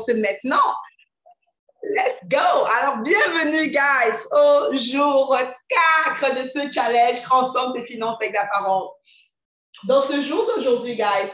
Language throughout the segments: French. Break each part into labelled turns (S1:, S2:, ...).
S1: commencer maintenant. Let's go! Alors, bienvenue, guys, au jour 4 de ce challenge Transforme tes finances avec la parole. Dans ce jour d'aujourd'hui, guys,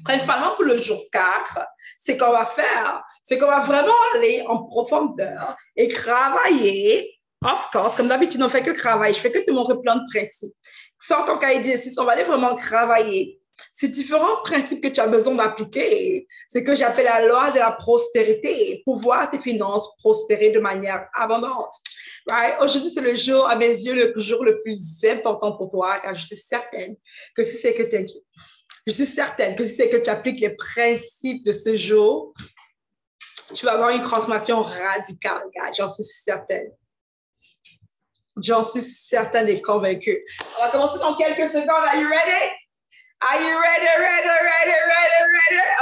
S1: principalement pour le jour 4, c'est qu'on va faire, c'est qu'on va vraiment aller en profondeur et travailler. Of course, comme d'habitude, on ne fait que travailler. Je fais que te montrer plein de principes. Sans ton cahier d'exercice, on va aller vraiment travailler sur différents principes que tu as besoin d'appliquer. C'est ce que j'appelle la loi de la prospérité pour voir tes finances prospérer de manière abondante. Right? Aujourd'hui, c'est le jour, à mes yeux, le jour le plus important pour toi, car je suis certaine que si c'est que tu appliques les principes de ce jour, tu vas avoir une transformation radicale, gars. J'en suis certaine. J'en suis certaine et convaincue. On va commencer dans quelques secondes. Are you ready? Are you ready?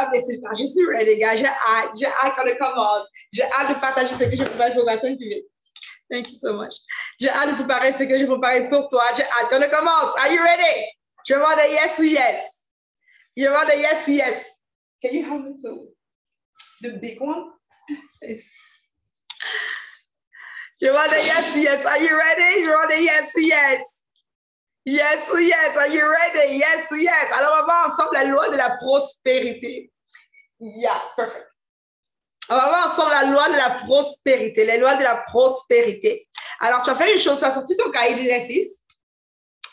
S1: Ok, super. Je suis ready, gars. J'ai hâte qu'on commence. J'ai hâte de partager ce que je prépare pour matin plus vite. Thank you so much. J'ai hâte de préparer ce que je prépare pour toi. J'ai hâte qu'on commence. Are you ready? Je vois des yes ou yes. You want the yes, yes. Can you have it too? The big one? You want the yes, yes. Are you ready? You want the yes, yes. Yes, yes. Are you ready? Yes, yes. Alors, on va voir ensemble la loi de la prospérité. Yeah, perfect. On va voir ensemble la loi de la prospérité, les lois de la prospérité. Alors, tu vas faire une chose, tu vas sortir ton cahier d'exercice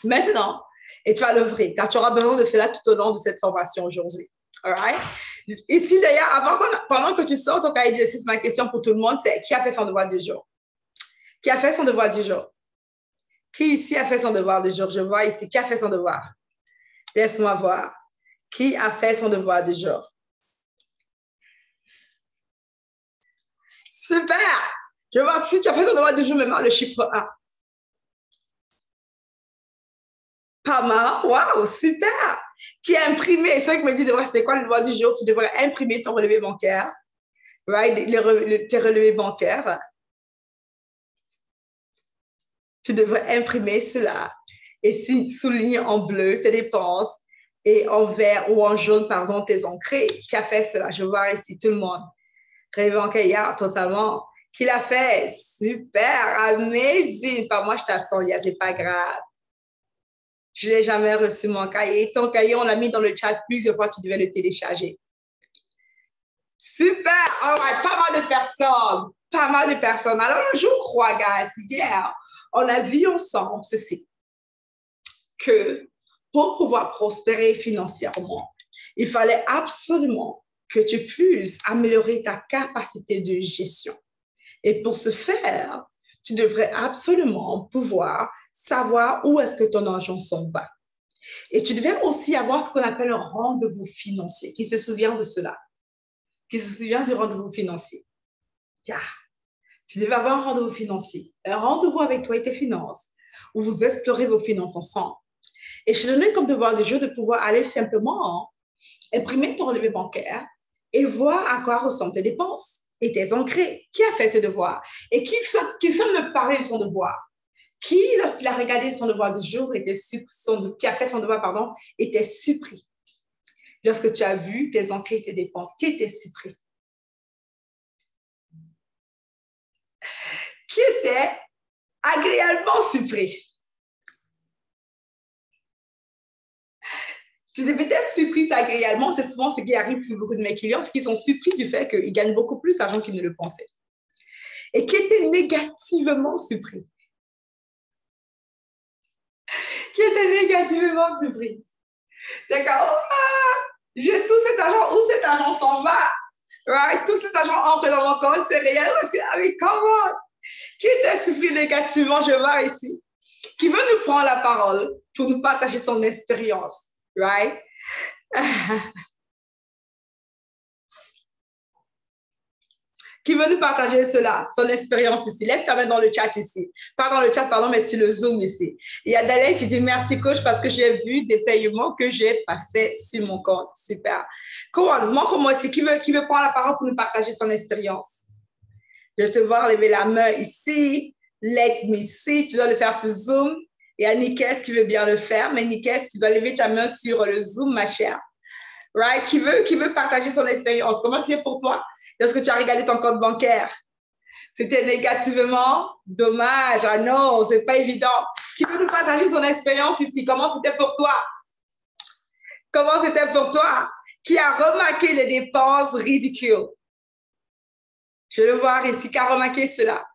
S1: maintenant et tu vas l'ouvrir, car tu auras besoin de faire là tout au long de cette formation aujourd'hui. All right? Ici, d'ailleurs, pendant que tu sors ton cahier d'exercice, ma question pour tout le monde, c'est qui a fait son devoir du jour? Qui a fait son devoir du jour? Qui ici a fait son devoir du jour? Je vois ici. Qui a fait son devoir? Laisse-moi voir. Qui a fait son devoir du jour? Super! Je vois si tu as fait ton devoir du jour, maintenant le chiffre 1. Pas mal. Wow, super! Qui a imprimé? Ceux qui me disent, c'était quoi le devoir du jour? Tu devrais imprimer ton relevé bancaire. Right? Tes relevés bancaires. Tu devrais imprimer cela et souligner en bleu tes dépenses et en vert ou en jaune, pardon, tes entrées. Qui a fait cela? Je vois ici tout le monde. Rêve bancaire, totalement. Qui l'a fait? Super, amazing. Pas moi, je t'absente, c'est pas grave. Je n'ai jamais reçu mon cahier. Ton cahier, on l'a mis dans le chat plusieurs fois, tu devais le télécharger. Super! All right, pas mal de personnes. Pas mal de personnes. Alors, je crois, guys, hier, on a vu ensemble ceci, que pour pouvoir prospérer financièrement, il fallait absolument que tu puisses améliorer ta capacité de gestion. Et pour ce faire, tu devrais absolument pouvoir savoir où est-ce que ton argent s'en va. Et tu devrais aussi avoir ce qu'on appelle un rendez-vous financier. Qui se souvient de cela? Qui se souvient du rendez-vous financier? Yeah. Tu devais avoir un rendez-vous financier, un rendez-vous avec toi et tes finances, où vous explorez vos finances ensemble. Et je te donnais comme devoir du jour de pouvoir aller simplement imprimer ton relevé bancaire et voir à quoi ressemblent tes dépenses et tes entrées. Qui a fait ce devoir? Et qui fait me parler de son devoir? Qui, lorsqu'il a regardé son devoir du jour, qui a fait son devoir, pardon, était surpris? Lorsque tu as vu tes entrées et tes dépenses, qui était surpris? Qui était agréablement surpris? Tu devais être surprise agréablement, c'est souvent ce qui arrive pour beaucoup de mes clients, c'est qu'ils sont surpris du fait qu'ils gagnent beaucoup plus d'argent qu'ils ne le pensaient. Et qui était négativement surpris? Qui était négativement surpris? D'accord? J'ai tout cet argent, où cet argent s'en va? Right? Tout cet argent entre dans mon compte, c'est réel. Mais comment? Qui était surpris négativement, je vois ici? Qui veut nous prendre la parole pour nous partager son expérience? Right? Qui veut nous partager cela, son expérience ici? Lève ta main dans le chat ici. Pas dans le chat, pardon, mais sur le Zoom ici. Il y a Dalène qui dit merci coach parce que j'ai vu des paiements que je n'ai pas fait sur mon compte. Super. Montre-moi ici. Qui veut prendre la parole pour nous partager son expérience? Je vais te voir lever la main ici. Let me see. Tu dois le faire sur Zoom. Il y a Nikes qui veut bien le faire, mais Nikes, tu dois lever ta main sur le Zoom, ma chère. Right? Qui veut partager son expérience? Comment c'est pour toi? lorsque tu as regardé ton compte bancaire? C'était négativement? Dommage. Ah non, c'est pas évident. Qui veut nous partager son expérience ici? Comment c'était pour toi? Comment c'était pour toi? Qui a remarqué les dépenses ridicules? Je veux le voir ici. Qui a remarqué cela?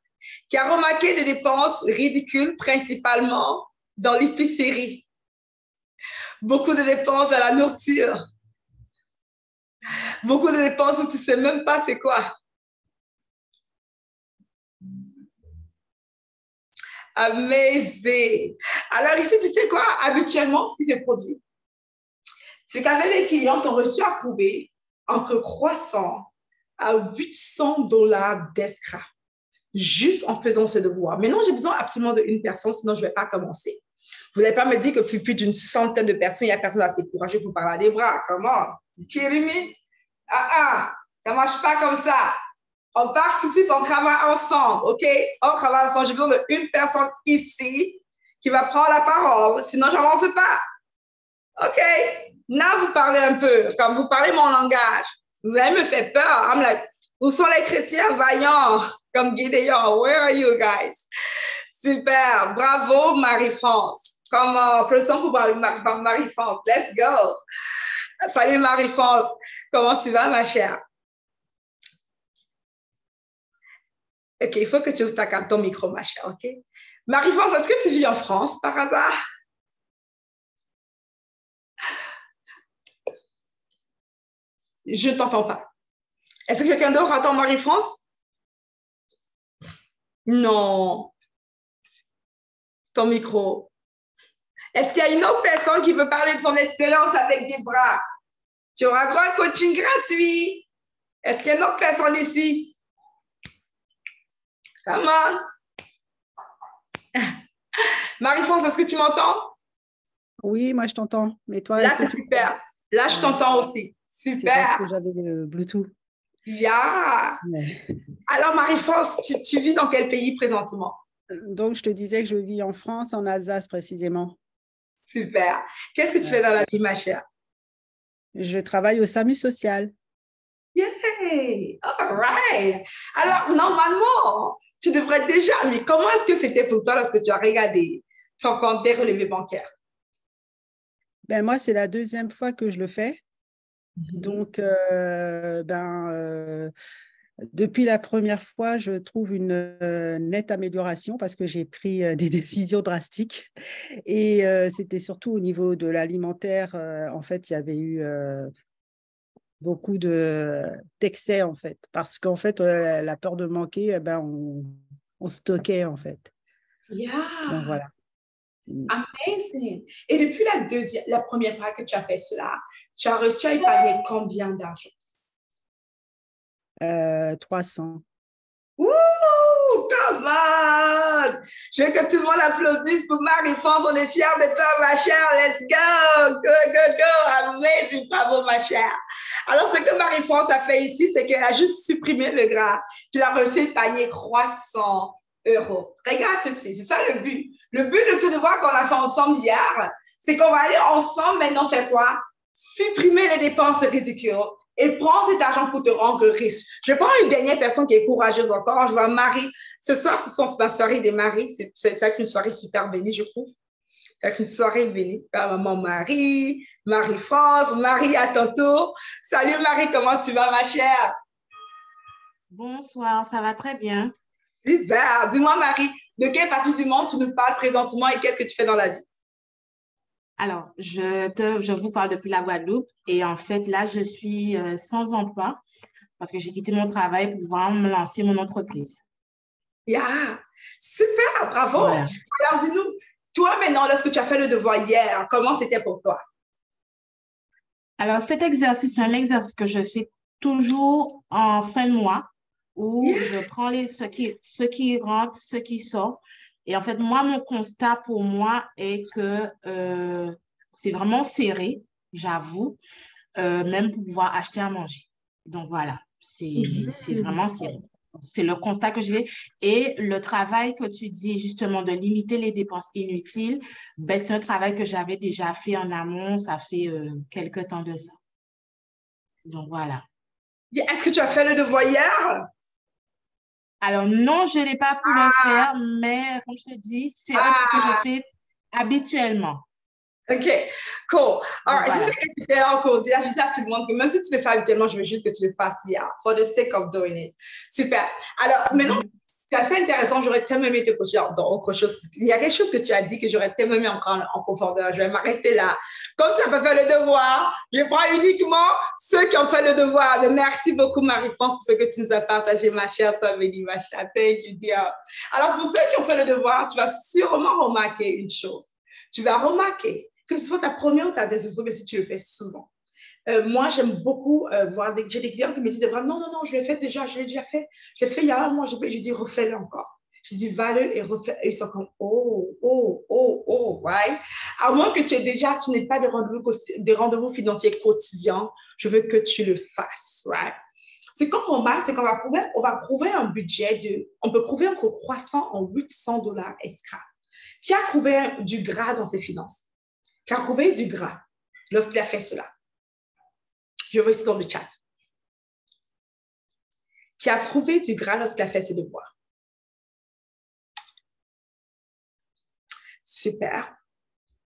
S1: Qui a remarqué les dépenses ridicules, principalement dans l'épicerie? Beaucoup de dépenses dans la nourriture. Beaucoup de dépenses où tu ne sais même pas c'est quoi. Amazing. Alors ici, tu sais quoi? Habituellement, ce qui s'est produit, c'est qu'avec les clients, ont reçu à prouver entre 300 à 800 dollars d'escroc, juste en faisant ce devoir. Maintenant, j'ai besoin absolument d'une personne, sinon je ne vais pas commencer. Vous n'allez pas me dire que plus d'une centaine de personnes, il n'y a personne assez courageux pour parler des bras. Comment? You kidding me? Ça ne marche pas comme ça. On participe, on travaille ensemble, OK? On travaille ensemble. J'ai besoin d'une personne ici qui va prendre la parole, sinon je n'avance pas. OK? Là, vous parlez un peu, comme vous parlez mon langage. Vous allez me faire peur. I'm like, où sont les chrétiens vaillants comme Gideon? Where are you guys? Super. Bravo, Marie-France. Comment? Faisons pour Marie-France. Let's go. Salut, Marie-France. Comment tu vas, ma chère? OK, il faut que tu ouvres ton micro, ma chère, OK? Marie-France, est-ce que tu vis en France par hasard? Je ne t'entends pas. Est-ce que quelqu'un d'autre entend Marie-France? Non. Ton micro. Est-ce qu'il y a une autre personne qui veut parler de son expérience avec des bras? Tu auras droit à un coaching gratuit. Est-ce qu'il y a une autre personne ici? Come on. Marie-France, est-ce que tu m'entends?
S2: Oui, moi je t'entends. Mais toi,
S1: là, c'est super. Là, je t'entends aussi. Super.
S2: C'est parce que j'avais le Bluetooth.
S1: Yeah. Ouais. Alors, Marie-France, tu vis dans quel pays présentement?
S2: Donc, je te disais que je vis en France, en Alsace précisément.
S1: Super. Qu'est-ce que tu fais dans la vie, ma chère?
S2: Je travaille au SAMU social.
S1: Yay! All right. Alors, normalement, tu devrais déjà, mais comment est-ce que c'était pour toi lorsque tu as regardé ton compte des relevés bancaires?
S2: Ben, moi, c'est la deuxième fois que je le fais. Donc, depuis la première fois, je trouve une nette amélioration parce que j'ai pris des décisions drastiques. Et c'était surtout au niveau de l'alimentaire. En fait, il y avait eu beaucoup d'excès, en fait. Parce qu'en fait, la peur de manquer, on stockait, en fait.
S1: Yeah.
S2: Donc, voilà.
S1: Amazing. Et depuis la première fois que tu as fait cela, tu as reçu à épargner combien d'argent?
S2: 300.
S1: Wouh! Come on! Je veux que tout le monde applaudisse pour Marie-France. On est fiers de toi, ma chère. Let's go! Go, go, go! Amazing! Bravo, ma chère. Alors, ce que Marie-France a fait ici, c'est qu'elle a juste supprimé le gras. Tu l'as reçu le panier croissant. Euros. Regarde ceci, c'est ça le but. Le but de ce devoir qu'on a fait ensemble hier, c'est qu'on va aller ensemble maintenant faire quoi? Supprimer les dépenses ridicules et prendre cet argent pour te rendre riche. Je prends une dernière personne qui est courageuse encore. Je vois Marie. Ce soir, ce sont ma soirée des maris. C'est une soirée super bénie, je trouve. C'est une soirée bénie. Maman Marie, Marie-France, Marie à ton tour. Salut Marie, comment tu vas ma chère?
S3: Bonsoir, ça va très bien.
S1: Super. Dis-moi, Marie, de quelle partie du monde tu nous parles présentement et qu'est-ce que tu fais dans la vie?
S3: Alors, je vous parle depuis la Guadeloupe et en fait, là, je suis sans emploi parce que j'ai quitté mon travail pour pouvoir me lancer mon entreprise.
S1: Yeah. Super, bravo.
S3: Voilà.
S1: Alors, dis-nous, toi maintenant, lorsque tu as fait le devoir hier, comment c'était pour toi?
S3: Alors, cet exercice, c'est un exercice que je fais toujours en fin de mois où je prends ce qui rentre, ce qui sort. Et en fait, moi, mon constat pour moi est que c'est vraiment serré, j'avoue, même pour pouvoir acheter à manger. Donc voilà, c'est vraiment serré. C'est le constat que j'ai. Et le travail que tu dis justement de limiter les dépenses inutiles, c'est un travail que j'avais déjà fait en amont, ça fait quelques temps de ça. Donc voilà.
S1: Est-ce que tu as fait le devoir hier?
S3: Alors, non, je n'ai pas pu le faire, mais comme je te dis, c'est un truc que je fais habituellement.
S1: OK, cool. Alors, si
S3: Voilà.
S1: c'est que tu étais là encore, je dis à tout le monde que même si tu le fais habituellement, je veux juste que tu le fasses hier, for the sake of doing it. Super. Alors, maintenant, c'est assez intéressant. J'aurais tellement aimé te coacher dans autre chose. Il y a quelque chose que tu as dit que j'aurais tellement aimé en prendre en profondeur. Je vais m'arrêter là. Comme tu n'as pas fait le devoir, je prends uniquement ceux qui ont fait le devoir. Mais merci beaucoup, Marie-France, pour ce que tu nous as partagé, ma chère soeur Mélie Macha. Thank you, dear. Alors, pour ceux qui ont fait le devoir, tu vas sûrement remarquer une chose. Tu vas remarquer que ce soit ta première ou ta deuxième fois, mais si tu le fais souvent. Moi, j'aime beaucoup voir j'ai des clients qui me disent vraiment, non, je l'ai fait déjà, je l'ai déjà fait. Je l'ai fait il y a un mois, je dis, refais-le encore. Je dis, va-le et refais. Et ils sont comme, right? À moins que tu n'aies pas de rendez-vous financiers quotidiens, je veux que tu le fasses, right? C'est comme on va prouver un budget on peut prouver entre 300 et 800 dollars escrap. Qui a trouvé du gras dans ses finances? Qui a trouvé du gras lorsqu'il a fait cela? Je vois ici dans le chat. Qui a trouvé du gras lorsqu'il a fait ses devoirs? Super.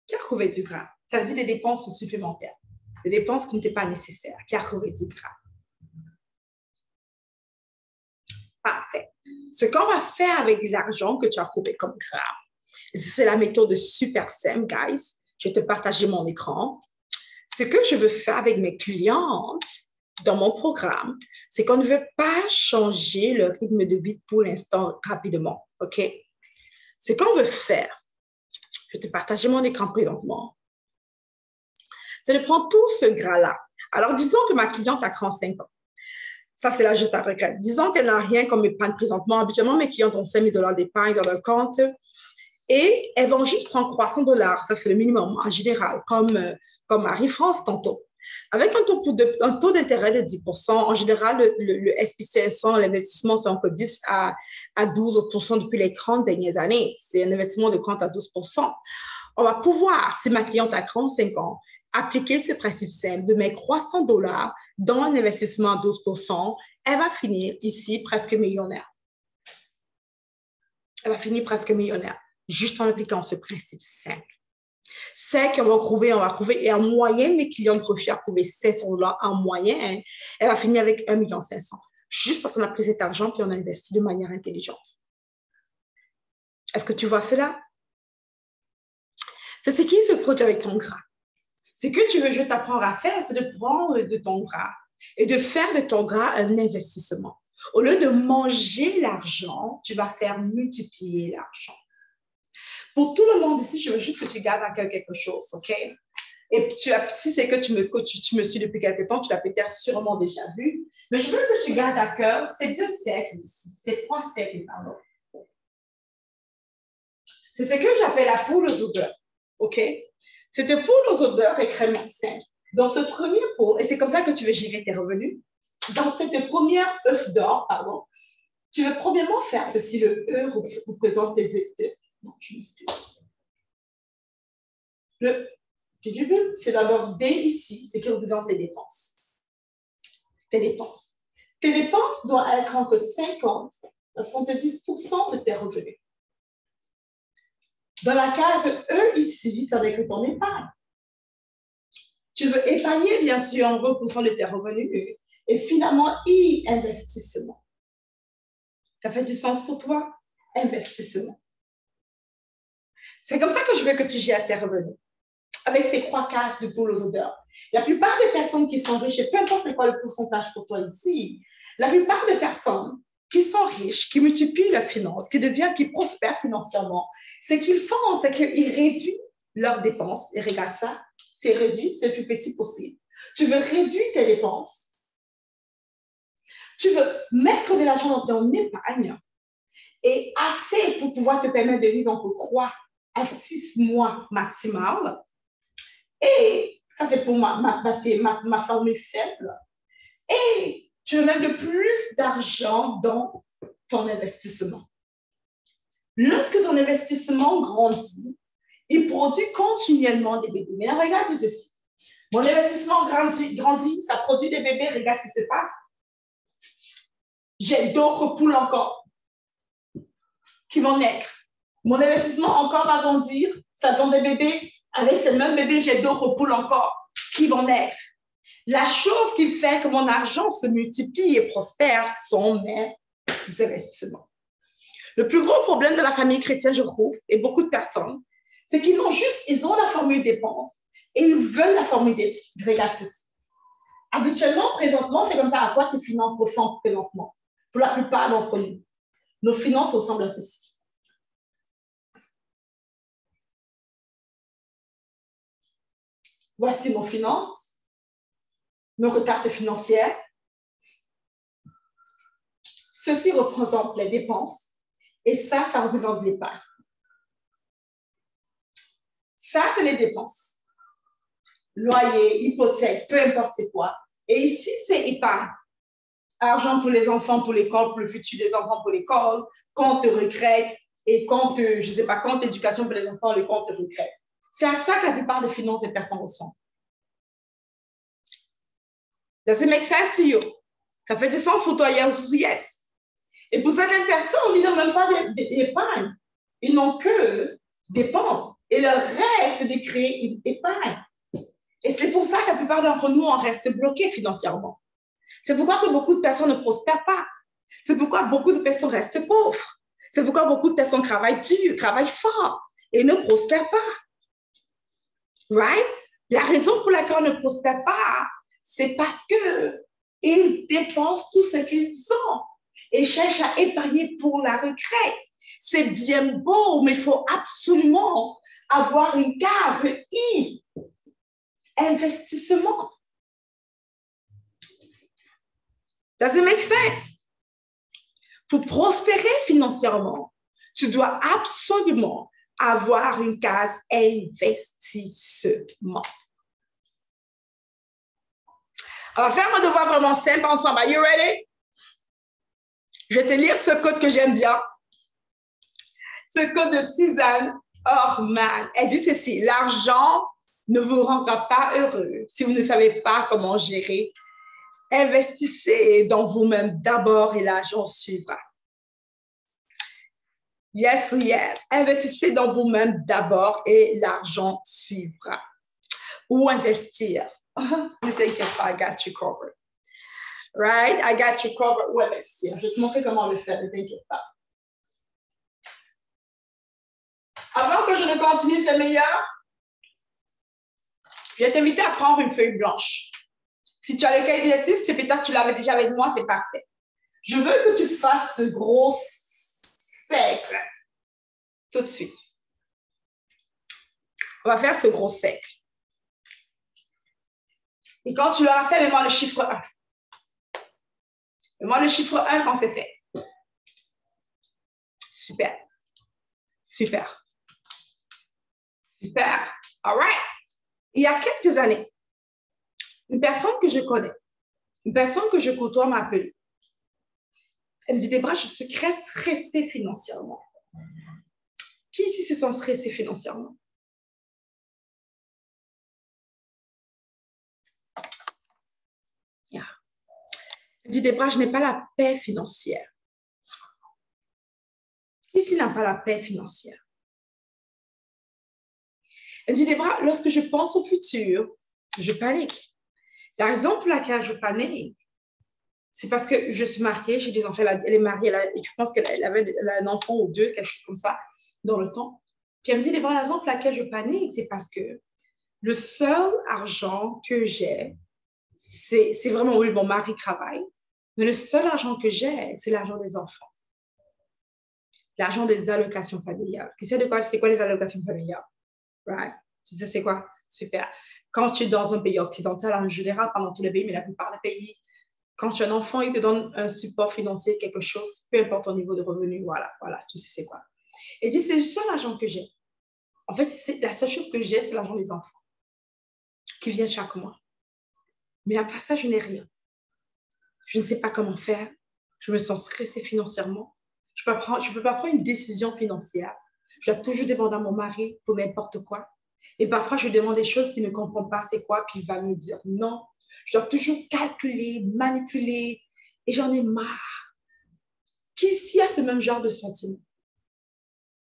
S1: Qui a trouvé du gras? Ça veut dire des dépenses supplémentaires, des dépenses qui n'étaient pas nécessaires. Qui a trouvé du gras? Parfait. Ce qu'on va faire avec l'argent que tu as trouvé comme gras, c'est la méthode super simple, guys. Je vais te partager mon écran. Ce que je veux faire avec mes clientes dans mon programme, c'est qu'on ne veut pas changer le rythme de vie pour l'instant rapidement, OK? Ce qu'on veut faire, je vais te partager mon écran présentement, c'est de prendre tout ce gras-là. Alors, disons que ma cliente a 35 ans. Ça, c'est là juste à regret. Disons qu'elle n'a rien comme épargne présentement. Habituellement, mes clientes ont 5 000 $ d'épargne dans leur compte et elles vont juste prendre 300 $. Ça, c'est le minimum en général, comme Marie-France tantôt. Avec un taux d'intérêt de 10%, en général, le SPC100, l'investissement, c'est entre 10 à 12% depuis les 30 dernières années. C'est un investissement de compte à 12%. On va pouvoir, si ma cliente a 35 ans, appliquer ce principe simple de mettre 300 $ dans un investissement à 12%, elle va finir ici presque millionnaire. Elle va finir presque millionnaire, juste en appliquant ce principe simple. C'est qu'on va prouver, et en moyenne, mes clientes réussissent à prouver 500 $ en moyenne, elle va finir avec 1 500 000, juste parce qu'on a pris cet argent et on a investi de manière intelligente. Est-ce que tu vois cela? C'est ce qui se produit avec ton gras. Ce que tu veux, je t'apprendre à faire, c'est de prendre de ton gras et de faire de ton gras un investissement. Au lieu de manger l'argent, tu vas faire multiplier l'argent. Pour tout le monde ici, je veux juste que tu gardes à cœur quelque chose, OK? Et si c'est que tu me suis depuis quelque temps, tu l'as peut-être sûrement déjà vu, mais je veux que tu gardes à cœur ces 2 cercles ici, ces 3 cercles, pardon. C'est ce que j'appelle la poule aux odeurs, OK? Cette poule aux odeurs est extrêmement simple. Dans ce premier pot, et c'est comme ça que tu veux gérer tes revenus, dans cette première œuf d'or, pardon, tu veux premièrement faire ceci, le E représente tes études. Non, je m'excuse. Le c'est d'abord D ici, c'est qui représente les dépenses. Tes dépenses. Tes dépenses doivent être entre 50 à 70% de tes revenus. Dans la case E ici, ça va être ton épargne. Tu veux épargner, bien sûr, en 20% de tes revenus. Et finalement, I, investissement. Ça fait du sens pour toi? Investissement. C'est comme ça que je veux que tu gères tes revenus. Avec ces 3 cases de poule aux odeurs. La plupart des personnes qui sont riches, et peu importe c'est quoi le pourcentage pour toi ici, la plupart des personnes qui sont riches, qui multiplient leurs finances, qui prospèrent financièrement, ce qu'ils font, c'est qu'ils réduisent leurs dépenses. Et regarde ça, c'est réduit, c'est le plus petit possible. Tu veux réduire tes dépenses. Tu veux mettre de l'argent dans ton épargne et assez pour pouvoir te permettre de vivre entre 3 à 6 mois maximal. Et ça, c'est pour ma formule faible. Et tu veux mettre de plus d'argent dans ton investissement. Lorsque ton investissement grandit, il produit continuellement des bébés. Mais là, regarde ceci. Mon investissement grandit, ça produit des bébés. Regarde ce qui se passe. j'ai d'autres poules encore qui vont naître. Mon investissement encore va grandir. Ça donne des bébés. Avec ces mêmes bébés, j'ai d'autres poules encore qui vont naître. La chose qui fait que mon argent se multiplie et prospère sont mes investissements. Le plus gros problème de la famille chrétienne, je trouve, et beaucoup de personnes, c'est qu'ils ils ont la formule dépense et ils veulent la formule régulatrice. Habituellement, présentement, c'est comme ça à quoi tes finances ressemblent présentement. Pour la plupart d'entre nous, nos finances ressemblent à ceci. Voici nos finances, nos retards financières. Ceci représente les dépenses et ça représente l'épargne. Ça, c'est les dépenses. Loyer, hypothèque, peu importe c'est quoi. Et ici, c'est épargne. Argent pour les enfants, pour l'école, pour le futur des enfants, pour l'école, compte retraite et compte, je ne sais pas, compte éducation pour les enfants, le compte retraite. C'est à ça que la plupart des finances des personnes ressemblent. Does it make sense to you? Ça fait du sens pour toi, yes. Et pour certaines personnes, ils n'ont même pas d'épargne. Ils n'ont que dépenses. Et leur rêve, c'est de créer une épargne. Et c'est pour ça que la plupart d'entre nous, on reste bloqués financièrement. C'est pourquoi que beaucoup de personnes ne prospèrent pas. C'est pourquoi beaucoup de personnes restent pauvres. C'est pourquoi beaucoup de personnes travaillent dur, travaillent fort et ne prospèrent pas. Right? La raison pour laquelle on ne prospère pas, c'est parce qu'ils dépensent tout ce qu'ils ont et cherchent à épargner pour la retraite. C'est bien beau, mais il faut absolument avoir une case I. Investissement. Does it make sense? Pour prospérer financièrement, tu dois absolument avoir une case investissement. On va faire un devoir vraiment simple ensemble. Are you ready? Je vais te lire ce code que j'aime bien. Ce code de Suzanne Orman. Elle dit ceci: l'argent ne vous rendra pas heureux si vous ne savez pas comment gérer. Investissez dans vous-même d'abord et l'argent suivra. Yes, yes. Investissez dans vous-même d'abord et l'argent suivra. Ou investir. Ne t'inquiète pas, I got you covered. Right? I got you covered. Ou investir. Je vais te montrer comment le faire, ne t'inquiète pas. Avant que je ne continue, c'est meilleur. Je vais t'inviter à prendre une feuille blanche. Si tu as le cahier d'exercice, c'est peut-être que tu l'avais déjà avec moi, c'est parfait. Je veux que tu fasses ce gros cercle tout de suite. On va faire ce gros cercle. Et quand tu l'auras fait, mets-moi le chiffre 1. Mets-moi le chiffre 1 quand c'est fait. Super. Super. Super. All right. Il y a quelques années, une personne que je connais, une personne que je côtoie m'a appelée. Elle me dit: Debra, je suis très stressée financièrement. Qui ici se sent stressé financièrement? Yeah. Elle me dit: Debra, je n'ai pas la paix financière. Qui ici n'a pas la paix financière? Elle me dit: Debra, lorsque je pense au futur, je panique. La raison pour laquelle je panique, c'est parce que je suis mariée, j'ai des enfants, elle est mariée, et je pense qu'elle avait un enfant ou deux, quelque chose comme ça, dans le temps. Puis elle me dit: Debra, la raison pour laquelle je panique, c'est parce que le seul argent que j'ai, c'est vraiment, oui, mon mari travaille, mais le seul argent que j'ai, c'est l'argent des enfants. L'argent des allocations familiales. Tu sais de quoi, c'est quoi les allocations familiales? Right? Tu sais c'est quoi? Super. Quand tu es dans un pays occidental, en général, pas dans tous les pays, mais la plupart des pays, quand tu as un enfant, ils te donnent un support financier, quelque chose, peu importe ton niveau de revenu, voilà, tu sais c'est quoi. Et dit: c'est le seul argent que j'ai. En fait, la seule chose que j'ai, c'est l'argent des enfants qui vient chaque mois. Mais à part ça, je n'ai rien. Je ne sais pas comment faire. Je me sens stressée financièrement. Je ne peux pas prendre une décision financière. Je dois toujours demander à mon mari pour n'importe quoi. Et parfois, je lui demande des choses qu'il ne comprend pas c'est quoi, puis il va me dire non. Je dois toujours calculer, manipuler, et j'en ai marre. Qui ici a ce même genre de sentiment?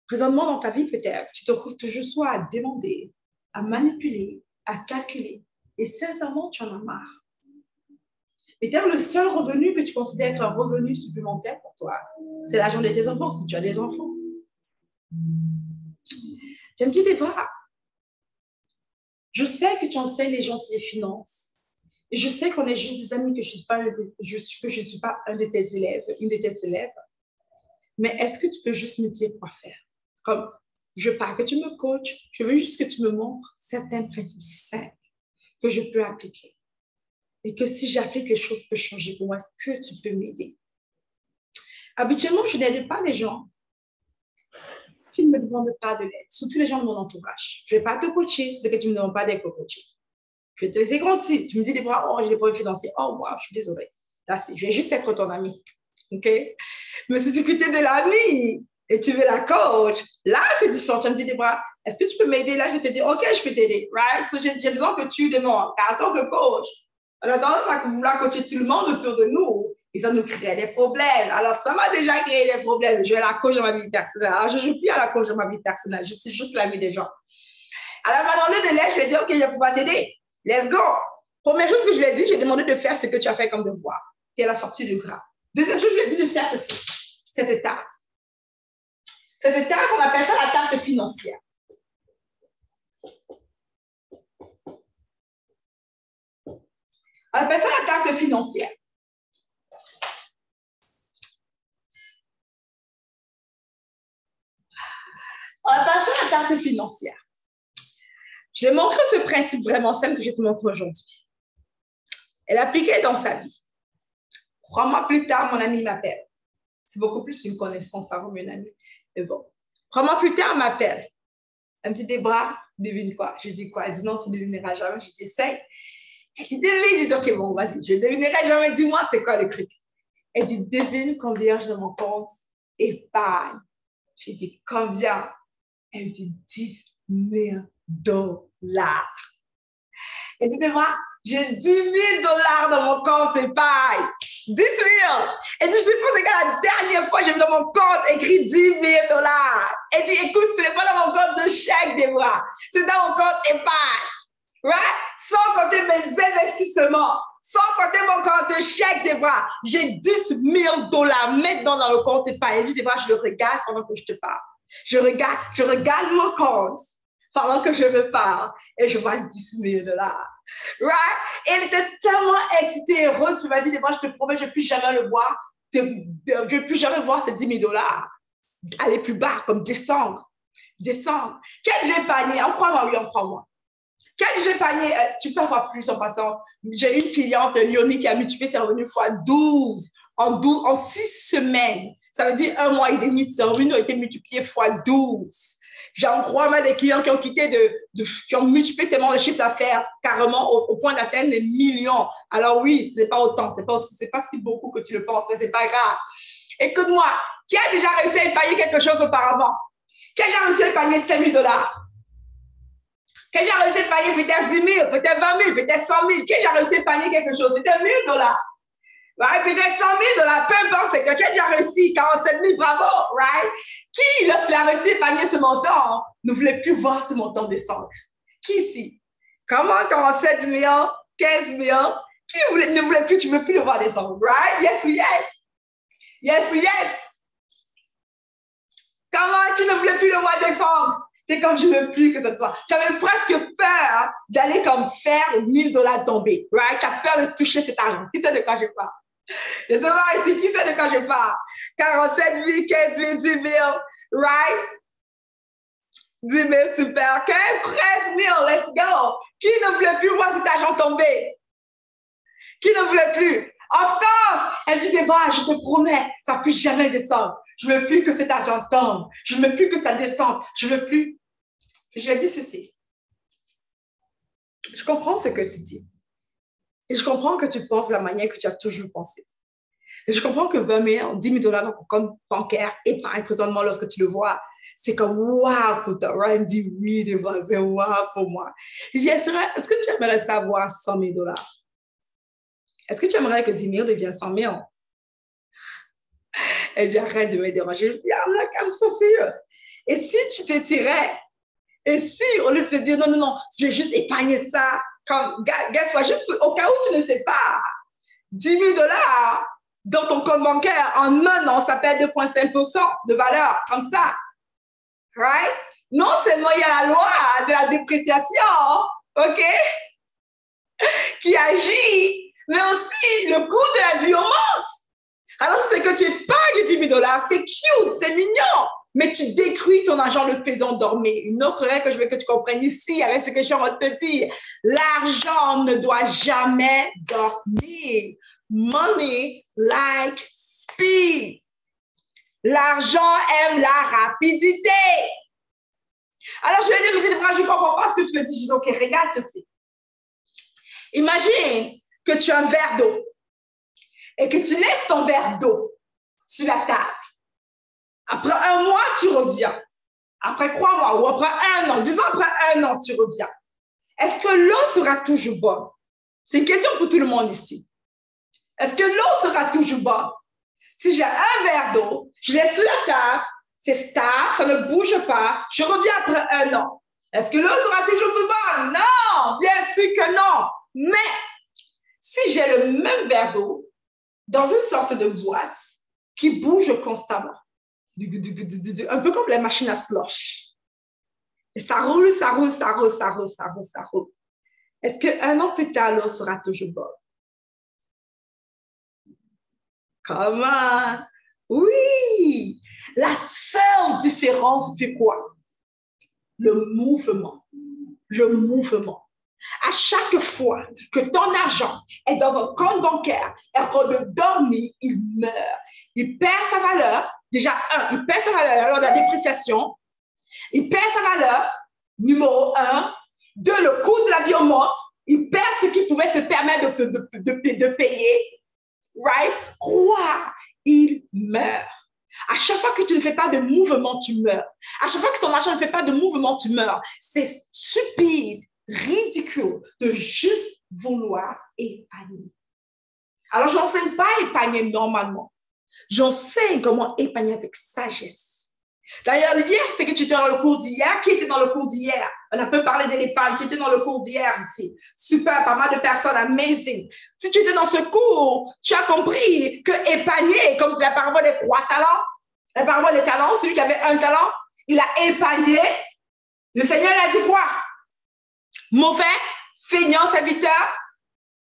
S1: Présentement, dans ta vie, peut-être, tu te trouves toujours soit à demander, à manipuler, à calculer. Et sincèrement, tu en as marre. Peut-être le seul revenu que tu considères être un revenu supplémentaire pour toi, c'est l'argent de tes enfants, si tu as des enfants. J'ai un petit débat. Je sais que tu enseignes les gens sur les finances. Et je sais qu'on est juste des amis, que je ne suis pas un de tes élèves, une de tes élèves. Mais est-ce que tu peux juste me dire quoi faire? Comme, je veux pas que tu me coaches, je veux juste que tu me montres certains principes simples que je peux appliquer. Et que si j'applique, les choses peuvent changer pour moi. Est-ce que tu peux m'aider? Habituellement, je n'aide pas les gens qui ne me demandent pas de l'aide, surtout les gens de mon entourage. Je ne vais pas te coacher si c'est que tu ne me demandes pas d'être coaché. Je vais te laisser grandir. Tu me dis des fois, oh, j'ai des problèmes financiers. Oh, wow, je suis désolée. Je vais juste être ton ami. OK? Mais si tu quittes de l'ami et tu veux la coach, là, c'est différent. Tu me dis des fois, est-ce que tu peux m'aider? Là, je vais te dire, OK, je peux t'aider. Right? So, j'ai besoin que tu demandes. Car en tant que coach, on a tendance à vouloir coacher tout le monde autour de nous. Et ça nous crée des problèmes. Alors, ça m'a déjà créé des problèmes. Je vais la coach dans ma vie personnelle. Alors, je ne joue plus à la coach dans ma vie personnelle. Je suis juste l'ami des gens. Alors, elle m'a demandé de l'aide. Je lui ai dit, OK, je vais pouvoir t'aider. Let's go. Première chose que je lui ai dit, j'ai demandé de faire ce que tu as fait comme devoir. Et elle a sorti du gras. Deuxième chose, je lui ai dit de faire ceci. Cette tarte. Cette tarte, on appelle ça la tarte financière. On appelle ça la tarte financière. On appelle ça la tarte financière. Je lui ai montré ce principe vraiment simple que je te montre aujourd'hui. Elle appliquait dans sa vie. 3 mois plus tard, mon ami m'appelle. C'est beaucoup plus une connaissance par rapport à une amie. Mais bon. 3 mois plus tard, elle m'appelle. Elle me dit, Débra, devine quoi? Je dis quoi? Elle dit, non, tu ne devineras jamais. Je dis, essaye. Elle dit, devine. Je dis, ok, bon, vas-y, je ne devinerai jamais. Dis-moi, c'est quoi le truc? Elle dit, devine combien j'ai dans mon compte épargne. Je dis, combien? Elle me dit, 10 000 dollars. Elle dit, Débra, j'ai 10 000 dollars dans mon compte épargne. 10 000. Et tu sais pas, c'est quand la dernière fois, j'ai vu dans mon compte écrit 10 000 dollars. Et puis, écoute, ce n'est pas dans mon compte de chèque des mois. C'est dans mon compte épargne. Right? Sans compter mes investissements. Sans compter mon compte de chèque des bras. J'ai 10 000 dollars maintenant dans le compte épargne. Et tu sais pas, je le regarde pendant que je te parle. Je regarde mon compte pendant que je me parle. Et je vois 10 000 dollars. Right? Et elle était tellement excitée, heureuse. Elle m'a dit, moi, je te promets, je ne vais plus jamais le voir. Je ne vais plus jamais voir ces 10 000 dollars. Aller plus bas, comme descendre. Descendre. Quel j'ai épargné? En crois-moi, oui, en crois-moi. Quel j'ai épargné? Tu peux avoir plus en passant. J'ai une cliente, Léonie, qui a multiplié ses revenus fois 12 en 6 semaines. Ça veut dire 1 mois et demi, ses revenus ont été multipliés fois 12. J'ai encore des clients qui ont qui ont multiplié tellement de chiffre d'affaires carrément au point d'atteindre des millions. Alors oui, ce n'est pas autant, ce n'est pas si beaucoup que tu le penses, mais ce n'est pas grave. Écoute-moi, qui a déjà réussi à épargner quelque chose auparavant? Qui a déjà réussi à épargner 5 000 dollars? Qui a déjà réussi à épargner peut-être 10 000, peut-être 20 000, peut-être 100 000? Qui a déjà réussi à épargner quelque chose? Peut-être 1 000 dollars. Right? Peut-être 100 000 dollars, peu importe, c'est quelqu'un qui a déjà réussi 47 000, bravo, right? Qui, lorsqu'il a réussi à épargner ce montant, ne voulait plus voir ce montant descendre? Qui ici? Comment 47 000, 15 000? Qui ne voulait plus, tu ne veux plus le voir descendre, right? Yes ou yes? Yes ou yes? Comment qui ne voulait plus le voir défendre? C'est comme je ne veux plus que ça soit. J'avais presque peur d'aller comme faire 1 000 dollars tomber, right? Tu as peur de toucher cet argent. Qui sait de quoi je parle? Je te vois ici, qui sait de quoi je parle? 47 000, 15 000, 10 000, right? 10 000, super. 15, 13 000, let's go. Qui ne voulait plus voir cet argent tomber? Qui ne voulait plus? Of course! Elle dit, Débra, je te promets, ça ne peut jamais descendre. Je ne veux plus que cet argent tombe. Je ne veux plus que ça descende. Je ne veux plus. Je lui ai dit ceci. Je comprends ce que tu dis. Et je comprends que tu penses de la manière que tu as toujours pensé. Et je comprends que 20 000, 10 000 dollars dans ton compte bancaire épargne présentement lorsque tu le vois. C'est comme wow pour toi. Right? Elle me dit oui, Débra, c'est wow pour moi. Je dis, est-ce que tu aimerais savoir 100 000 dollars? Est-ce que tu aimerais que 10 000 devienne 100 000? Elle dit, arrête de me déranger. Je dis, ah, là, I'm so serious. Et si tu te tirais, et si, au lieu de te dire, non, non, non, je vais juste épargner ça, comme, guess what, juste au cas où tu ne sais pas, 10 000 $ dans ton compte bancaire en un an, ça perd 2,5% de valeur, comme ça. Right? Non seulement il y a la loi de la dépréciation, OK, qui agit, mais aussi le coût de la vie augmente. Alors, c'est que tu épargnes 10 000 $, c'est cute, c'est mignon, mais tu détruis ton argent en le faisant dormir. Une autre règle que je veux que tu comprennes ici, avec ce que je suis en train de te dire, l'argent ne doit jamais dormir. Money like speed. L'argent aime la rapidité. Alors, je vais dire, je ne comprends pas ce que tu me dis. Je dis, OK, regarde ceci. Imagine que tu as un verre d'eau et que tu laisses ton verre d'eau sur la table. Après un mois, tu reviens. Après 3 mois ou après un an, disons après un an, tu reviens. Est-ce que l'eau sera toujours bonne? C'est une question pour tout le monde ici. Est-ce que l'eau sera toujours bonne? Si j'ai un verre d'eau, je laisse sur la table, c'est stable, ça ne bouge pas, je reviens après un an. Est-ce que l'eau sera toujours plus bonne? Non, bien sûr que non. Mais si j'ai le même verre d'eau dans une sorte de boîte qui bouge constamment, un peu comme la machine à slush, et ça roule, ça roule, ça roule, ça roule, ça roule, ça roule. Est-ce qu'un an plus tard, l'eau sera toujours bonne? Comment? Oui! La seule différence, c'est quoi? Le mouvement. Le mouvement. À chaque fois que ton argent est dans un compte bancaire et qu'on le dormir, il meurt. Il perd sa valeur. Déjà, il perd sa valeur lors de la dépréciation. Il perd sa valeur, numéro 1. 2, le coût de la vie augmente. Il perd ce qu'il pouvait se permettre de payer. Right? 3, il meurt. À chaque fois que tu ne fais pas de mouvement, tu meurs. À chaque fois que ton argent ne fait pas de mouvement, tu meurs. C'est stupide, ridicule de juste vouloir épargner. Alors, je n'enseigne pas à épargner normalement. J'enseigne comment épargner avec sagesse. D'ailleurs, hier, c'est que tu étais dans le cours d'hier. Qui était dans le cours d'hier? On a peu parlé de l'épargne. Qui était dans le cours d'hier ici? Super, pas mal de personnes, amazing. Si tu étais dans ce cours, tu as compris que épargner, comme la parabole des 3 talents, la parabole des talents, celui qui avait un talent, il a épargné. Le Seigneur a dit quoi? Mauvais, feignant serviteur.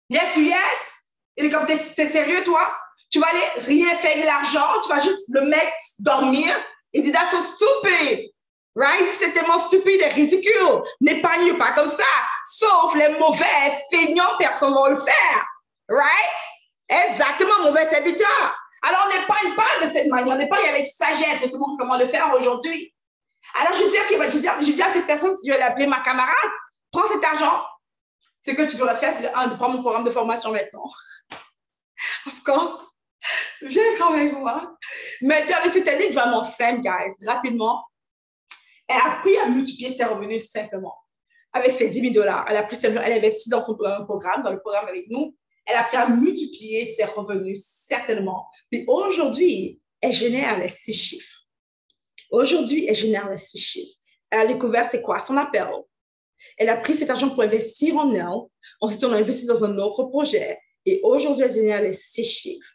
S1: Yes, yes. Il est comme, t'es sérieux, toi? Tu vas aller rien faire de l'argent, tu vas juste le mettre dormir. Il dit, that's so stupid. Right? C'est tellement stupide et ridicule. N'épargne pas comme ça. Sauf les mauvais, feignants, personne ne va le faire. Right? Exactement, mauvais serviteur. Alors, on n'épargne pas de cette manière. On épargne avec sagesse. Je te montre comment le faire aujourd'hui. Alors, je dis à cette personne, si je vais l'appeler ma camarade, prends cet argent. Ce que tu devrais faire, c'est de prendre mon programme de formation maintenant. Of course. Viens avec moi. Mais cette année vraiment simple, guys. Rapidement. Elle a appris à multiplier ses revenus simplement. Avec ses 10 000 $. Elle investit dans son programme, dans le programme avec nous. Elle a appris à multiplier ses revenus, certainement. Puis aujourd'hui, elle génère les 6 chiffres. Aujourd'hui, elle génère les 6 chiffres. Elle a découvert c'est quoi? Son appel. Elle a pris cet argent pour investir en elle. Ensuite, on a investi dans un autre projet. Et aujourd'hui, elle génère les 6 chiffres.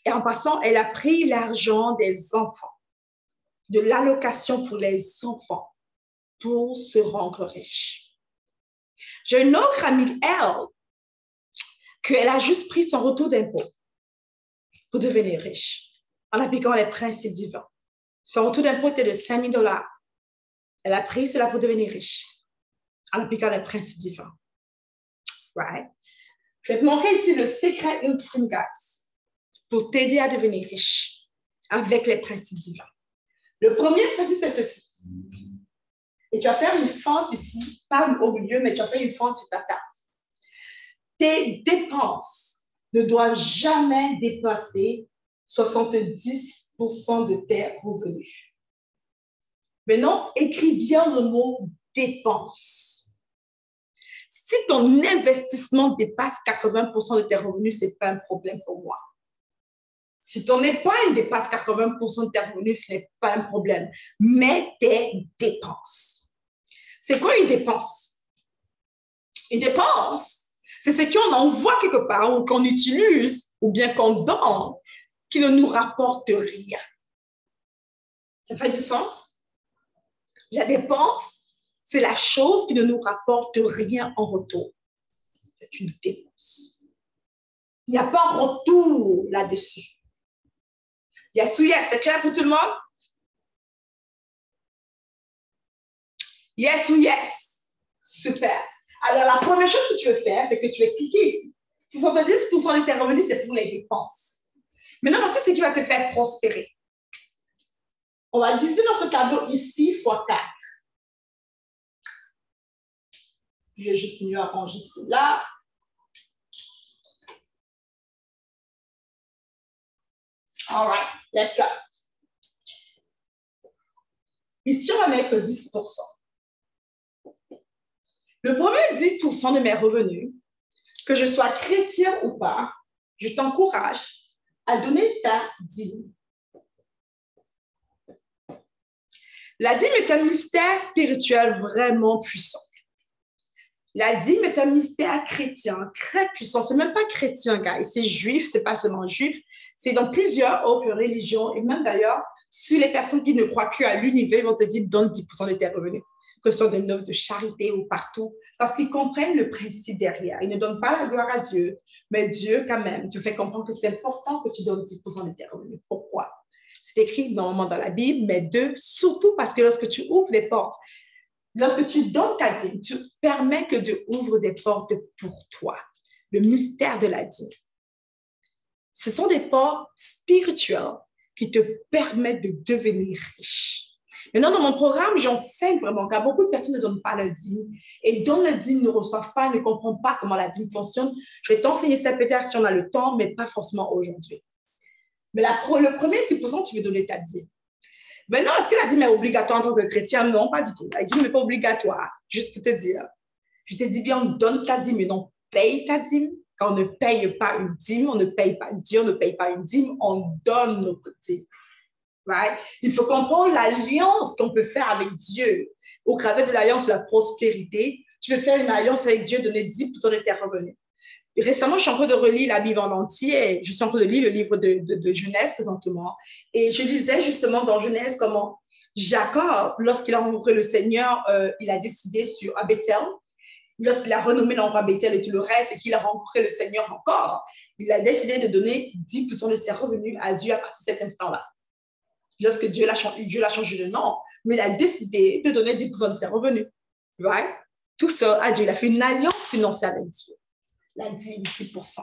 S1: Et en passant, elle a pris l'argent des enfants, de l'allocation pour les enfants, pour se rendre riche. J'ai une autre amie, elle, qu'elle a juste pris son retour d'impôt pour devenir riche, en appliquant les principes divins. Son retour d'impôt était de 5 000 $. Elle a pris cela pour devenir riche, en appliquant les principes divins. Right? Je vais te montrer ici le secret ultime, guys, pour t'aider à devenir riche avec les principes divins. Le premier principe, c'est ceci. Et tu vas faire une fente ici, pas au milieu, mais tu vas faire une fente sur ta table. Tes dépenses ne doivent jamais dépasser 70% de tes revenus. Maintenant, écris bien le mot dépenses. Si ton investissement dépasse 80% de tes revenus, ce n'est pas un problème pour moi. Si ton épargne dépasse 80% de tes revenus, ce n'est pas un problème. Mais tes dépenses. C'est quoi une dépense? Une dépense, c'est ce qu'on envoie quelque part ou qu'on utilise ou bien qu'on donne qui ne nous rapporte rien. Ça fait du sens? La dépense, c'est la chose qui ne nous rapporte rien en retour. C'est une dépense. Il n'y a pas un retour là-dessus. Yes ou yes, c'est clair pour tout le monde? Yes ou yes? Super. Alors, la première chose que tu veux faire, c'est que tu vas cliquer ici. 70% de tes revenus, c'est pour les dépenses. Maintenant, voici ce qui va te faire prospérer. On va diviser notre tableau ici fois 4. Je vais juste mieux arranger cela. All right, let's go. Ici, on va mettre 10%. Le premier 10% de mes revenus, que je sois chrétien ou pas, je t'encourage à donner ta dîme. La dîme est un mystère spirituel vraiment puissant. La dîme est un mystère chrétien très puissant. C'est même pas chrétien, guys. C'est juif, c'est pas seulement juif. C'est dans plusieurs autres religions. Et même d'ailleurs, sur les personnes qui ne croient qu'à l'univers, ils vont te dire donne 10% de tes revenus, que ce soit des œuvres de charité ou partout, parce qu'ils comprennent le principe derrière. Ils ne donnent pas la gloire à Dieu, mais Dieu, quand même, te fait comprendre que c'est important que tu donnes 10% de tes revenus. Pourquoi? C'est écrit normalement dans la Bible, mais surtout parce que lorsque tu ouvres les portes, lorsque tu donnes ta dîme, tu permets que Dieu ouvre des portes pour toi. Le mystère de la dîme. Ce sont des portes spirituelles qui te permettent de devenir riche. Maintenant, dans mon programme, j'enseigne vraiment car beaucoup de personnes ne donnent pas la dîme et donnent la dîme, ne reçoivent pas, ne comprennent pas comment la dîme fonctionne. Je vais t'enseigner ça peut-être si on a le temps, mais pas forcément aujourd'hui. Mais le premier 10%, tu veux donner ta dîme. Maintenant, est-ce que la dîme est obligatoire en tant que chrétien? Non, pas du tout. La dîme n'est pas obligatoire. Juste pour te dire. Je te dis bien, donne ta dîme, mais non, paye ta dîme. Quand on ne paye pas une dîme, on ne paye pas Dieu, on ne paye pas une dîme, on donne notre dîme. Right? Il faut comprendre l'alliance qu'on peut faire avec Dieu. Au travers de l'alliance de la prospérité, tu peux faire une alliance avec Dieu, donner 10% de tes revenus. Récemment, je suis en train de relire la Bible en entier. Je suis en train de lire le livre de Genèse présentement. Et je lisais justement dans Genèse comment Jacob, lorsqu'il a rencontré le Seigneur, il a décidé à Bethel, lorsqu'il a renommé l'endroit Bethel et tout le reste, et qu'il a rencontré le Seigneur encore, il a décidé de donner 10% de ses revenus à Dieu à partir de cet instant-là. Lorsque Dieu l'a changé de nom, mais il a décidé de donner 10% de ses revenus. Right? Tout ça à Dieu. Il a fait une alliance financière avec Dieu. La dîme, 10%.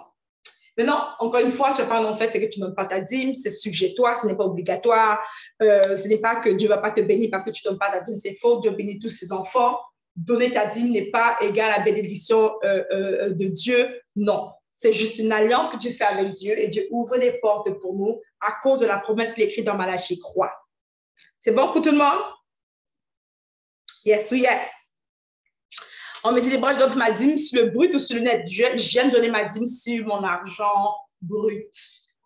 S1: Maintenant, encore une fois, tu n'as pas en fait, c'est que tu ne donnes pas ta dîme, c'est sujet-toi, ce n'est pas obligatoire. Ce n'est pas que Dieu ne va pas te bénir parce que tu ne donnes pas ta dîme, c'est faux. Dieu bénit tous ses enfants. Donner ta dîme n'est pas égal à la bénédiction de Dieu. Non, c'est juste une alliance que tu fais avec Dieu et Dieu ouvre les portes pour nous à cause de la promesse qu'il écrit dans Malachie, crois. C'est bon pour tout le monde? Yes ou yes? On me dit, Débora, je donne ma dîme sur le brut ou sur le net. J'aime donner ma dîme sur mon argent brut.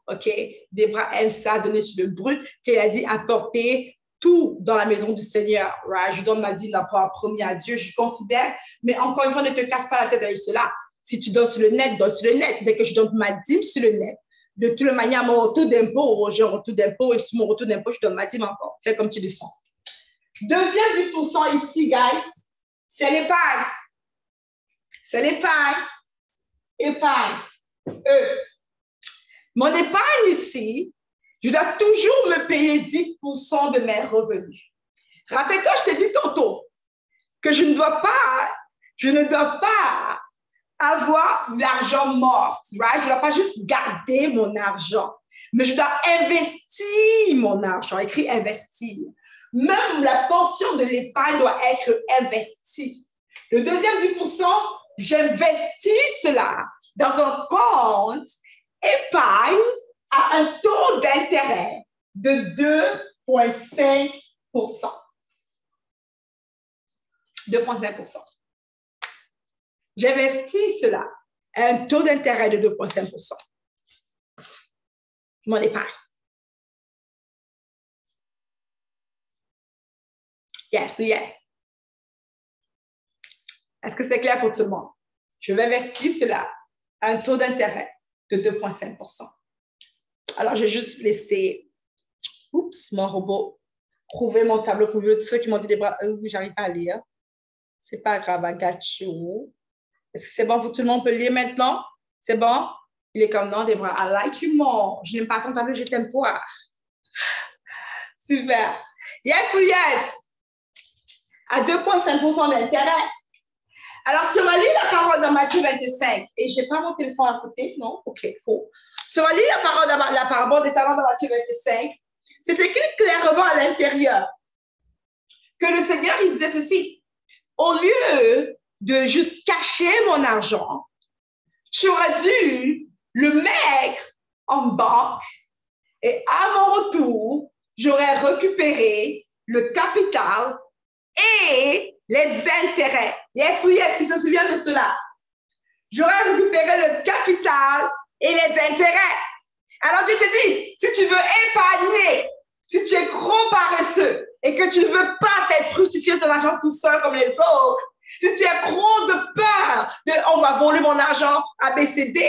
S1: OK? Débora aime ça, donner sur le brut. Elle a dit, apporter tout dans la maison du Seigneur. Right? Je donne ma dîme d'abord premier à Dieu. Je considère, mais encore une fois, ne te casse pas la tête avec cela. Si tu donnes sur le net, donne sur le net. Dès que je donne ma dîme sur le net, de toute manière, mon retour d'impôt, j'ai un retour d'impôt et sur mon retour d'impôt, je donne ma dîme encore. Fais comme tu le sens. Deuxième 10% ici, guys, c'est l'épargne. C'est l'épargne. Épargne. Mon épargne ici, je dois toujours me payer 10% de mes revenus. Rappelle-toi, je t'ai dit tantôt que je ne dois pas avoir l'argent mort. Right? Je ne dois pas juste garder mon argent, mais je dois investir mon argent. Écrit investir. Même la portion de l'épargne doit être investie. Le deuxième 10%, j'investis cela dans un compte épargne à un taux d'intérêt de 2,5%. 2,5%. J'investis cela à un taux d'intérêt de 2,5%. mon épargne. Yes, yes. Est-ce que c'est clair pour tout le monde? Je vais investir cela à un taux d'intérêt de 2,5%. Alors, j'ai juste laissé, mon robot, trouver mon tableau pour ceux qui m'ont dit des bras, j'arrive pas à lire. C'est pas grave, I got you. Est-ce que c'est bon pour tout le monde? On peut lire maintenant? C'est bon? Il est comme non, des bras, I like you more. Je n'aime pas ton tableau, je t'aime toi. Super. Yes ou yes? À 2,5% d'intérêt. Alors, si on va lire la parole dans Matthieu 25, et je n'ai pas mon téléphone à côté, non? OK, cool. Si on va lire la parole dans la parabole des talents dans Matthieu 25, c'est écrit clairement à l'intérieur que le Seigneur, il disait ceci. Au lieu de juste cacher mon argent, tu aurais dû le mettre en banque et à mon retour, j'aurais récupéré le capital et les intérêts. Yes ou yes, qui se souvient de cela? J'aurais récupéré le capital et les intérêts. Alors, tu te dis, si tu veux épargner, si tu es gros paresseux et que tu ne veux pas faire fructifier ton argent tout seul comme les autres, si tu es gros de peur de « on va voler mon argent à BCD »,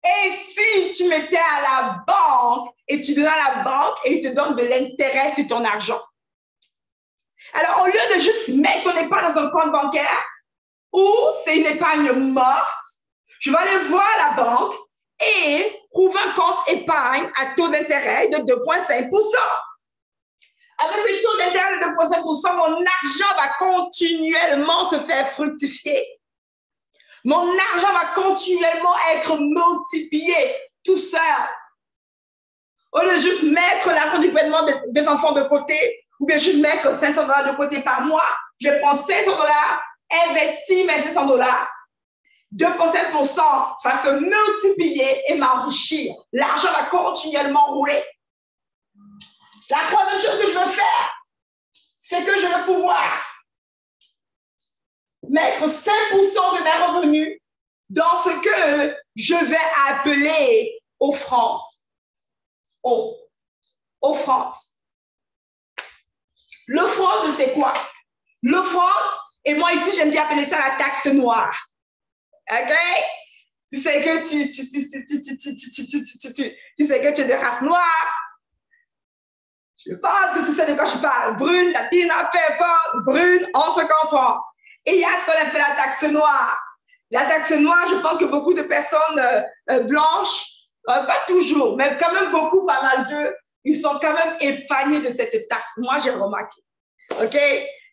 S1: et si tu mettais à la banque et tu donnes à la banque et ils te donnent de l'intérêt sur ton argent. Alors, au lieu de juste mettre ton épargne dans un compte bancaire où c'est une épargne morte, je vais aller voir la banque et trouver un compte épargne à taux d'intérêt de 2,5%. Avec ce taux d'intérêt de 2,5%, mon argent va continuellement se faire fructifier. Mon argent va continuellement être multiplié tout seul. Au lieu de juste mettre l'argent du paiement des enfants de côté, ou bien juste mettre $500 de côté par mois, je prends $500, investis mes $500. 2,5%, ça va se multiplier et m'enrichir. L'argent va continuellement rouler. La troisième chose que je veux faire, c'est que je vais pouvoir mettre 5% de mes revenus dans ce que je vais appeler offrande. Offrande. L'offrande, c'est quoi? L'offrande, et moi ici, j'aime bien appeler ça la taxe noire. OK? Tu sais que tu sais que tu es de race noire. Je pense que tu sais de quoi je parle. Brune, latina, peu importe, brune, on se comprend. Et il y a ce qu'on appelle la taxe noire. La taxe noire, je pense que beaucoup de personnes blanches, pas toujours, mais quand même beaucoup, pas mal d'eux, ils sont quand même épargnés de cette taxe. Moi, j'ai remarqué. OK?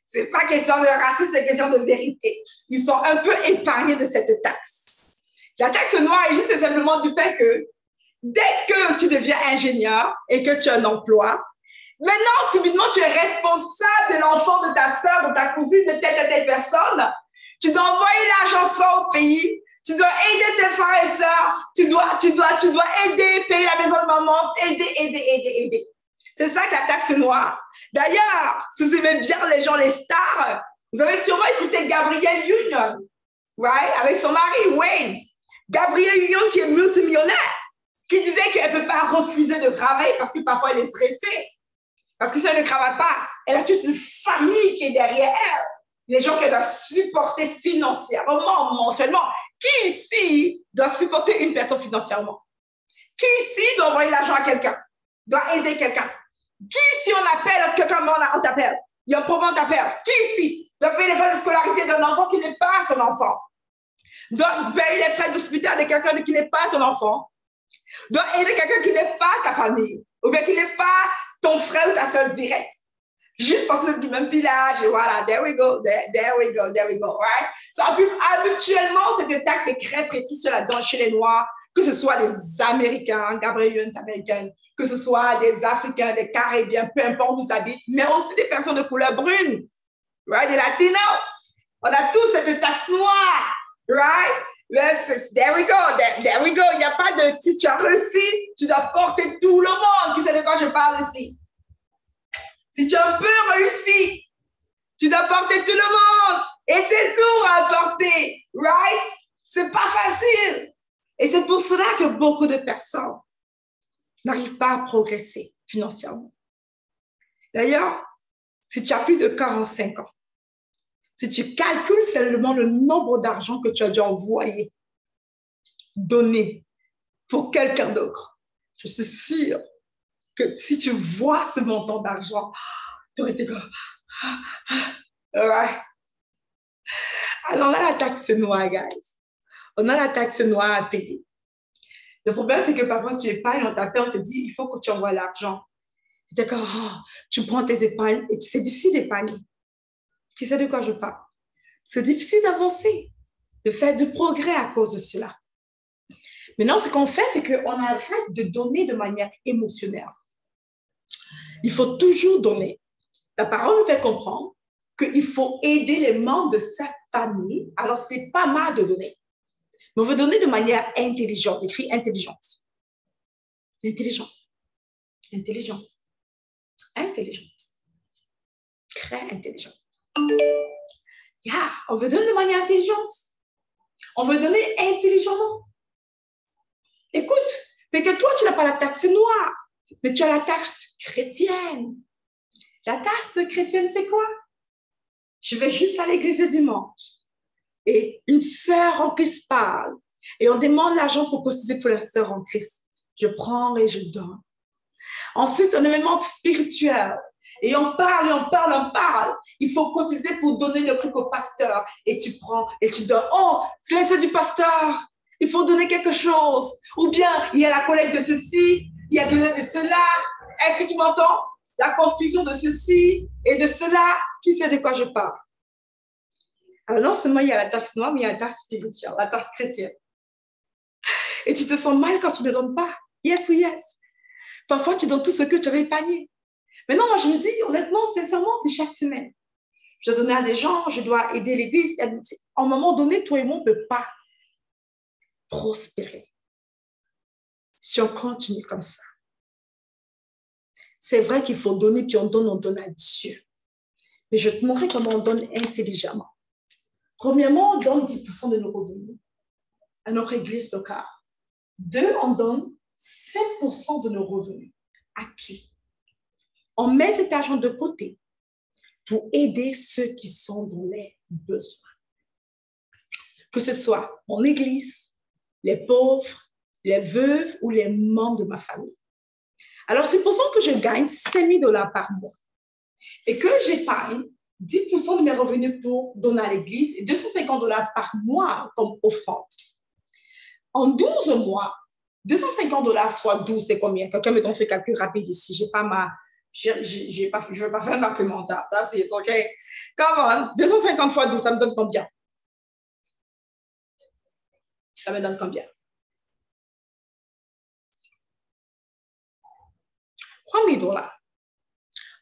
S1: C'est pas question de racisme, c'est question de vérité. Ils sont un peu épargnés de cette taxe. La taxe noire est juste simplement du fait que dès que tu deviens ingénieur et que tu as un emploi, maintenant, subitement, tu es responsable de l'enfant de ta soeur, de ta cousine, de telle personne. Tu dois envoyer l'argent soit au pays. Tu dois aider tes frères et sœurs. Tu dois aider, payer la maison de maman, aider. C'est ça que la taxe noire. D'ailleurs, si vous aimez bien les gens, les stars, vous avez sûrement écouté Gabrielle Union, right? Avec son mari, Wayne. Gabrielle Union qui est multimillionnaire, qui disait qu'elle ne peut pas refuser de travailler parce que parfois elle est stressée. Parce que si elle ne travaille pas, elle a toute une famille qui est derrière elle. Les gens qu'elle doit supporter financièrement, mensuellement. Qui ici doit supporter une personne financièrement? Qui ici doit envoyer l'argent à quelqu'un? Doit aider quelqu'un? Qui ici on appelle lorsque quelqu'un on t'appelle? Il y a un problème, on t'appelle. Qui ici doit payer les frais de scolarité d'un enfant qui n'est pas son enfant? Doit payer les frais d'hospital de quelqu'un qui n'est pas ton enfant? Doit aider quelqu'un qui n'est pas ta famille? Ou bien qui n'est pas ton frère ou ta soeur direct? Juste parce que c'est du même village, et voilà, there we go, right? So, habituellement, cette taxe est très précise chez les Noirs, que ce soit des Américains, Gabrielle américaine, que ce soit des Africains, des Caribéens, peu importe où ils habitent, mais aussi des personnes de couleur brune, right? Des Latinos. On a tous cette taxe noire, right? There we go. Il n'y a pas de si tu as réussi, tu dois porter tout le monde qui sait de quoi je parle ici. Si tu as un peu réussi, tu dois porter tout le monde. Et c'est lourd à porter, right? C'est pas facile. Et c'est pour cela que beaucoup de personnes n'arrivent pas à progresser financièrement. D'ailleurs, si tu as plus de 45 ans, si tu calcules seulement le nombre d'argent que tu as dû envoyer, donner pour quelqu'un d'autre, je suis sûre que si tu vois ce montant d'argent, tu aurais été comme... Ouais. Alors, on a la taxe noire, guys. On a la taxe noire à payer. Le problème, c'est que parfois, tu épargnes, on t'appelle, on te dit, il faut que tu envoies l'argent. Tu es comme, oh, tu prends tes épargnes et c'est difficile d'épargner. Tu sais de quoi je parle? C'est difficile d'avancer, de faire du progrès à cause de cela. Maintenant, ce qu'on fait, c'est qu'on arrête de donner de manière émotionnelle. Il faut toujours donner. La parole nous fait comprendre qu'il faut aider les membres de sa famille. Alors, ce n'est pas mal de donner. Mais on veut donner de manière intelligente. Écrit intelligente. Intelligente. Intelligente. Intelligente. Très intelligente. Yeah, on veut donner de manière intelligente. On veut donner intelligemment. Écoute, peut-être toi, tu n'as pas la taxe noire, mais tu as la taxe chrétienne. La taxe chrétienne, c'est quoi? Je vais juste à l'église le dimanche. Et une sœur en Christ parle. Et on demande l'argent pour cotiser pour la sœur en Christ. Je prends et je donne. Ensuite, un événement spirituel. Et on parle, et on parle, on parle. Il faut cotiser pour donner le truc au pasteur. Et tu prends et tu donnes. Oh, c'est du pasteur. Il faut donner quelque chose. Ou bien, il y a la collecte de ceci, il y a de cela. Est-ce que tu m'entends? La construction de ceci et de cela. Qui sait de quoi je parle? Alors, non seulement il y a la taxe noire, mais il y a la taxe spirituelle, la taxe chrétienne. Et tu te sens mal quand tu ne donnes pas. Yes ou yes. Parfois, tu donnes tout ce que tu avais épargné. Mais non, moi, je me dis, honnêtement, sincèrement, c'est chaque semaine. Je dois donner à des gens, je dois aider l'église. À un moment donné, toi et moi, on ne peut pas prospérer si on continue comme ça. C'est vrai qu'il faut donner, puis on donne à Dieu. Mais je te montrerai comment on donne intelligemment. Premièrement, on donne 10% de nos revenus à notre église locale. 2, on donne 7% de nos revenus. À qui? On met cet argent de côté pour aider ceux qui sont dans les besoins. Que ce soit mon église, les pauvres, les veuves ou les membres de ma famille. Alors, supposons que je gagne 5 000 $ par mois et que j'épargne 10% de mes revenus pour donner à l'église et 250 $ par mois comme offrande. En 12 mois, 250 $ fois 12, c'est combien? Quelqu'un me donne ce calcul rapide ici. Je ne vais pas faire un calcul mental. C'est OK. Come on. 250 fois 12, ça me donne combien? Ça me donne combien? 3 000 $.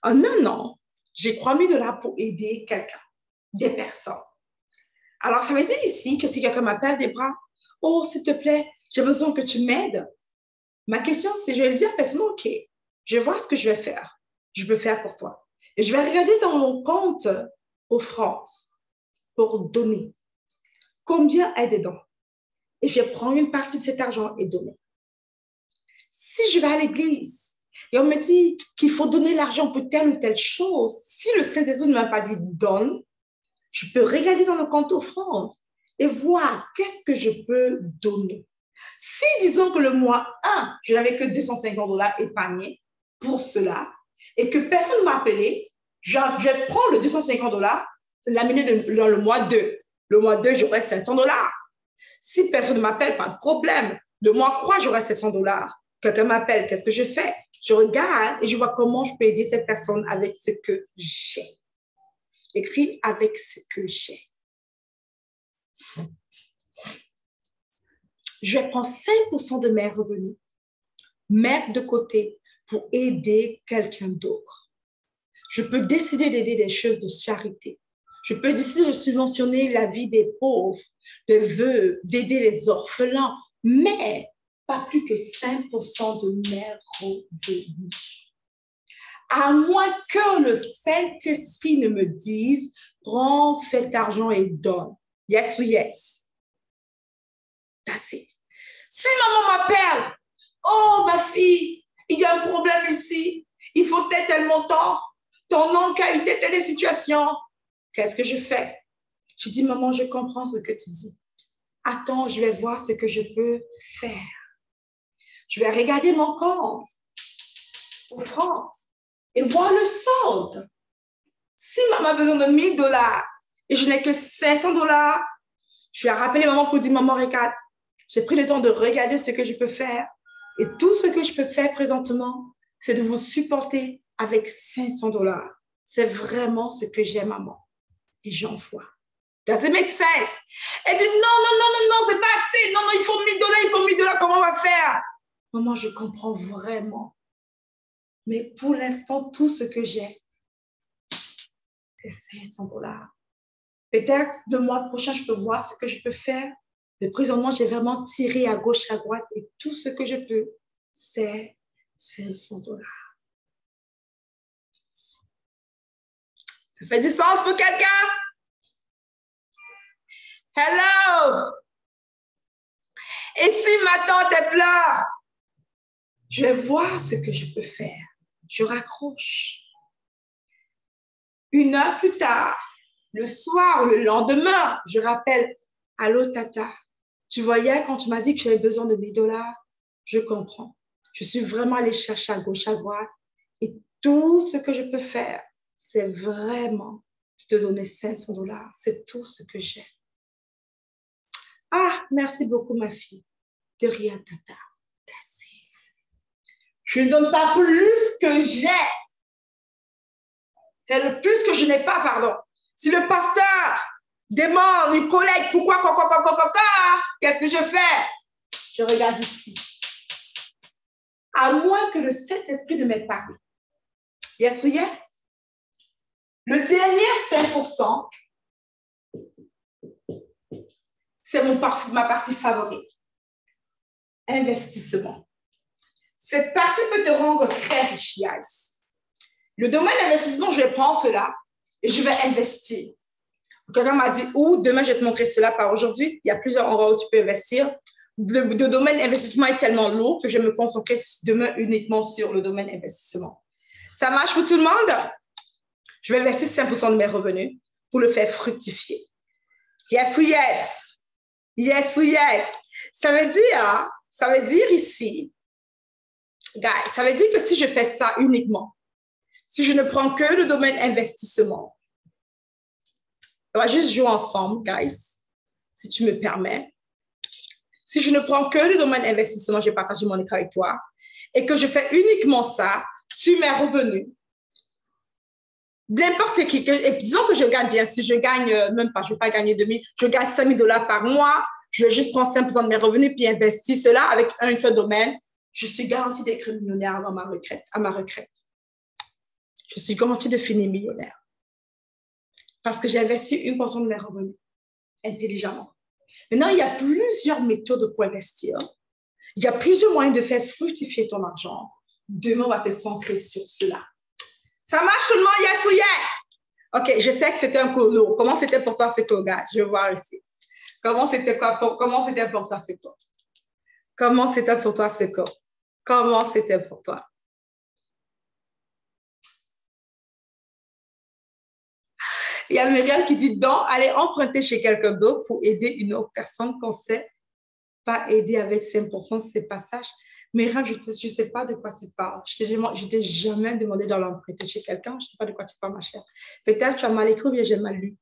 S1: En un an, j'ai 3 000 $ pour aider quelqu'un, des personnes. Alors, ça veut dire ici que si quelqu'un m'appelle des bras, oh, s'il te plaît, j'ai besoin que tu m'aides. Ma question, c'est, je vais lui dire à la personne, OK, je vais voir ce que je vais faire. Je peux faire pour toi. Et je vais regarder dans mon compte offrande pour donner. Combien est dedans? Et je vais prendre une partie de cet argent et donner. Si je vais à l'église et on me dit qu'il faut donner l'argent pour telle ou telle chose, si le Saint-Esprit ne m'a pas dit donne, je peux regarder dans le compte offrande et voir qu'est-ce que je peux donner. Si, disons que le mois 1, je n'avais que 250 $ épargnés pour cela et que personne ne m'a appelé, je vais prendre le 250 $, l'amener dans le mois 2. Le mois 2, j'aurai 500 $. Si personne ne m'appelle, pas de problème. Le mois 3, j'aurai 700 $. Quelqu'un m'appelle, qu'est-ce que je fais? Je regarde et je vois comment je peux aider cette personne avec ce que j'ai. Écrit avec ce que j'ai. Je vais prendre 5% de mes revenus, mettre de côté pour aider quelqu'un d'autre. Je peux décider d'aider des choses de charité. Je peux décider de subventionner la vie des pauvres, des veuves, d'aider les orphelins, mais pas plus que 5% de mes revenus. À moins que le Saint-Esprit ne me dise, prends, fais cet argent et donne. Yes ou yes. That's it. Si maman m'appelle, oh ma fille, il y a un problème ici. Il faut tel montant. Ton oncle a eu telle situation. Qu'est-ce que je fais? Je dis, maman, je comprends ce que tu dis. Attends, je vais voir ce que je peux faire. Je vais regarder mon compte en France et voir le solde. Si maman a besoin de 1 000 $ et je n'ai que 500 $, je vais rappeler maman pour dire, maman, regarde, j'ai pris le temps de regarder ce que je peux faire. Et tout ce que je peux faire présentement, c'est de vous supporter avec 500 $. C'est vraiment ce que j'ai, maman. Et j'envoie. Does it make sense? Elle dit, non, c'est pas assez. Non, il faut 1 000 $, il faut 1 000 $. Comment on va faire? Maman, je comprends vraiment. Mais pour l'instant, tout ce que j'ai, c'est 500 $. Peut-être le mois prochain, je peux voir ce que je peux faire. Mais présentement, j'ai vraiment tiré à gauche, à droite. Et tout ce que je peux, c'est 500 $. Ça fait du sens pour quelqu'un? Hello! Et si ma tante est pleure, je vais voir ce que je peux faire. Je raccroche. 1 heure plus tard, le soir ou le lendemain, je rappelle, allô tata, tu voyais quand tu m'as dit que j'avais besoin de 1 000 $, je comprends. Je suis vraiment allée chercher à gauche, à droite. Et tout ce que je peux faire, c'est vraiment te donner 500 $. C'est tout ce que j'ai. Ah, merci beaucoup, ma fille. De rien, tata. Merci. Je ne donne pas plus que j'ai. C'est le plus que je n'ai pas, pardon. Si le pasteur demande une collègue, pourquoi, qu'est-ce que je fais? Je regarde ici. À moins que le Saint-Esprit ne m'ait parlé. Yes ou yes? Le dernier 5%, c'est ma partie favorite. Investissement. Cette partie peut te rendre très riche, guys. Le domaine d'investissement, je vais prendre cela et je vais investir. Quelqu'un m'a dit, demain, je vais te montrer cela par aujourd'hui. Il y a plusieurs endroits où tu peux investir. Le domaine investissement est tellement lourd que je vais me concentrer demain uniquement sur le domaine investissement. Ça marche pour tout le monde? Je vais investir 5% de mes revenus pour le faire fructifier. Yes ou yes? Yes ou yes? Ça veut dire ici, guys, ça veut dire que si je fais ça uniquement, si je ne prends que le domaine investissement, on va juste jouer ensemble, guys, si tu me permets. Si je ne prends que le domaine investissement, je vais partager mon écran avec toi, et que je fais uniquement ça sur mes revenus, n'importe qui, et disons que je gagne bien, si je gagne même pas, je ne vais pas gagner 2 000, je gagne 5 000 $ par mois, je vais juste prendre 5% de mes revenus puis investir cela avec un seul domaine, je suis garantie d'être millionnaire avant ma retraite. Je suis garantie de finir millionnaire. Parce que j'ai investi 1% de mes revenus intelligemment. Maintenant, il y a plusieurs méthodes pour investir. Il y a plusieurs moyens de faire fructifier ton argent. Demain, on va se centrer sur cela. Ça marche tout le monde, yes ou yes? OK, je sais que c'était un cours lourd. Comment c'était pour toi ce cours, gars? Je veux voir ici. Comment c'était pour toi ce cours? Comment c'était pour toi ce cours? Comment c'était pour toi? Il y a Myriam qui dit donc, allez emprunter chez quelqu'un d'autre pour aider une autre personne qu'on ne sait pas aider avec 5% de ces passages. Myriam, je ne sais pas de quoi tu parles. Je ne t'ai jamais demandé de l'emprunter chez quelqu'un. Je ne sais pas de quoi tu parles, ma chère. Peut-être tu as mal écrit ou bien j'ai mal lu.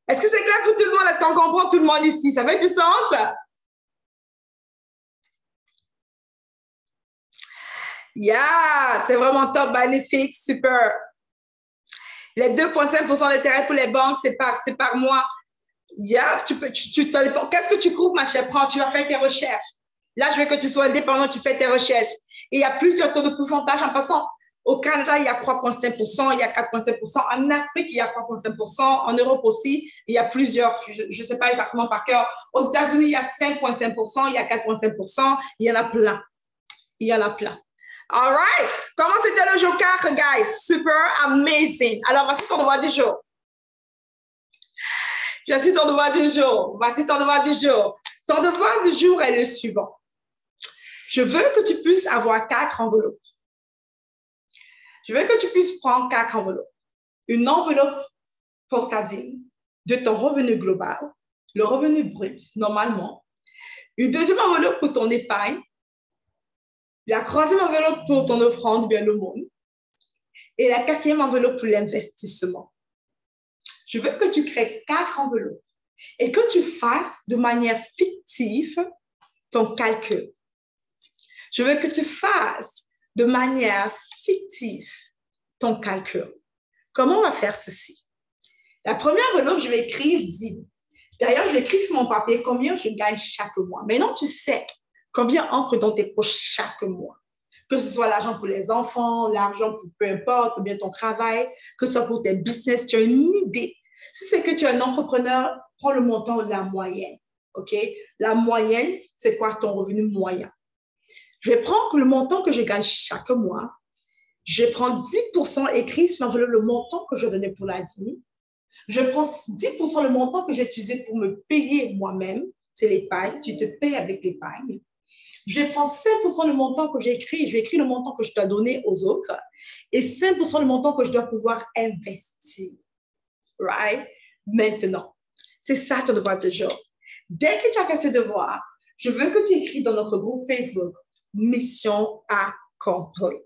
S1: Est-ce que c'est clair pour tout le monde? Est-ce qu'on comprend tout le monde ici? Ça fait du sens? Yeah, c'est vraiment top, magnifique, super. Les 2,5% d'intérêt pour les banques, c'est par mois. Yeah, qu'est-ce que tu trouves, ma chère? Prends, tu vas faire tes recherches. Là, je veux que tu sois indépendant, tu fais tes recherches. Et il y a plusieurs taux de pourcentage en passant. Au Canada, il y a 3,5%, il y a 4,5%. En Afrique, il y a 3,5%. En Europe aussi, il y a plusieurs, je ne sais pas exactement par cœur. Aux États-Unis, il y a 5,5%, il y a 4,5%. Il y en a plein. Il y en a plein. All right. Comment c'était le joker, guys? Super amazing. Alors, voici ton devoir du jour. Voici ton devoir du jour. Voici ton devoir du jour. Ton devoir du jour est le suivant. Je veux que tu puisses avoir 4 enveloppes. Je veux que tu puisses prendre 4 enveloppes. Une enveloppe pour ta dîme, de ton revenu global, le revenu brut, normalement. Une deuxième enveloppe pour ton épargne. La troisième enveloppe pour ton offrande, bien le monde. Et la quatrième enveloppe pour l'investissement. Je veux que tu crées 4 enveloppes et que tu fasses de manière fictive ton calcul. Je veux que tu fasses de manière fictive ton calcul. Comment on va faire ceci? La première enveloppe, je vais écrire 10. D'ailleurs, je vais écrire sur mon papier combien je gagne chaque mois. Maintenant, tu sais combien entre dans tes poches chaque mois. Que ce soit l'argent pour les enfants, l'argent pour peu importe, ou bien ton travail, que ce soit pour tes business, tu as une idée. Si c'est que tu es un entrepreneur, prends le montant de la moyenne. OK? La moyenne, c'est quoi ton revenu moyen? Je vais prendre le montant que je gagne chaque mois. Je vais prendre 10% écrit sur l'enveloppe, le montant que je donnais pour la dîme. Je prends 10% le montant que j'ai utilisé pour me payer moi-même. C'est l'épargne. Tu te payes avec l'épargne. Je vais prendre 5% le montant que j'ai écrit. Je vais écrire le montant que je dois donner aux autres. Et 5% le montant que je dois pouvoir investir. Right? Maintenant, c'est ça ton devoir de jour. Dès que tu as fait ce devoir, je veux que tu écris dans notre groupe Facebook Mission accomplie.